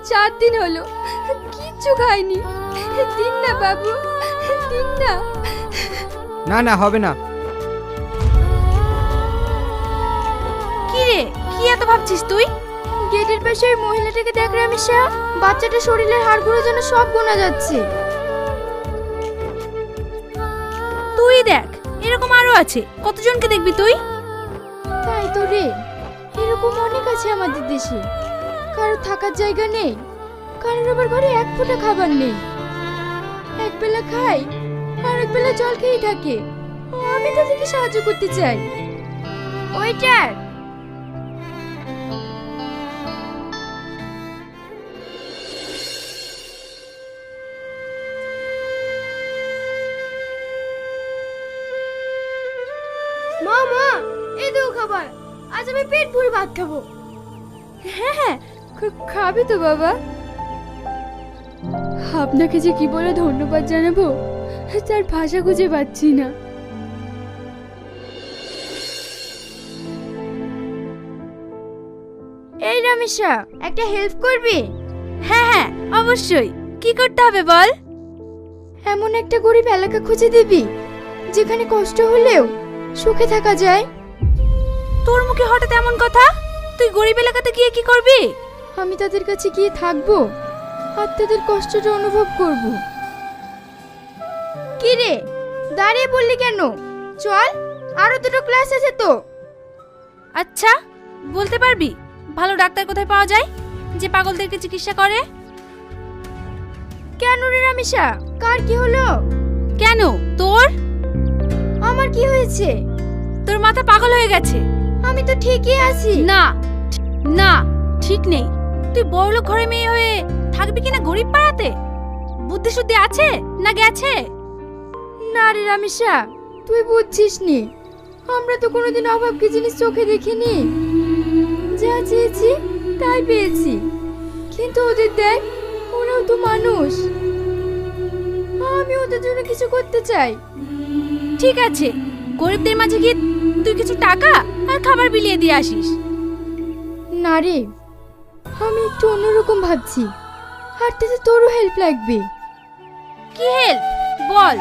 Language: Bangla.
4 দিন হলো কিচ্ছু খাইনি। দিন না বাবু, দিন না। না না, হবে না। কি রে, কি এত ভাবছিস তুই? গেটের পাশে ওই মহিলাটাকে দেখ রামিসা, বাচ্চাটা শরীরের হাড়গুলো যেন সব গোনা যাচ্ছে। তুই দেখ, এরকম আরো আছে, কতজনকে দেখবি তুই? তাই তো রে, এরকম অনেক আছে আমাদের দেশে। কারোর থাকার জায়গা নেই, কারোর আবার ঘরে এক ফোঁটা খাবার নেই। এক বেলা খাই আর এক বেলা জল খেয়ে থাকে। আমি তাদেরকে সাহায্য করতে চাই। ওইটার মা, মা এই তো খাবার। আজ আমি পেট ভরে ভাত খাবো। হ্যাঁ হ্যাঁ, খাবি তো বাবা। আপনাকে যে কি বলে ধন্যবাদ জানাবো তার ভাষা খুঁজে পাচ্ছি না। এই রামেশা, একটা হেল্প করবি? হ্যাঁ হ্যাঁ অবশ্যই, কি করতে হবে বল। এমন একটা গরিব এলাকা খুঁজে দিবি যেখানে কষ্ট হলেও সুখে থাকা যায়। তোর মুখে হঠাৎ এমন কথা? তুই গরিব এলাকাতে গিয়ে কি করবি? আমি তাদের কাছে গিয়ে থাকবো আর তাদের কষ্টটা অনুভব করব। কি রে, দাঁড়িয়ে বললি কেন? চল, আরো দুটো ক্লাস আছে তো। আচ্ছা, বলতে পারবি ভালো ডাক্তার কোথায় পাওয়া যায় যে পাগলদেরকে চিকিৎসা করে? কেন রে রামিসা, কার কি হলো? কেন তোর? আমার কি হয়েছে? তোর মাথা পাগল হয়ে গেছে। আমি তো ঠিকই আছি। না না, ঠিক নেই। তুই বড়লোক ঘরে মেয়ে হয়ে থাকবি কিনা গরিব পাড়াতে? বুদ্ধি শুদ্ধি আছে না গেছে? না রে রামিসা, তুই বুঝছিস নি। আমরা তো কোনোদিন অভাব কি জিনিস চোখে দেখিনি। যা চেয়েছি তাই পেয়েছি। কিন্তু ওদের দেখ, ওরাও তো মানুষ। আমি ওদের জন্য কিছু করতে চাই। ঠিক আছে, গরিবদের মাঝে গিয়ে তুই কিছু টাকা আর খাবার বিলিয়ে দিয়ে আসিস। না রে, আমি একটু অন্যরকম ভাবছি। আর তাতে তোরও হেল্প লাগবে। কি হেল্প বল।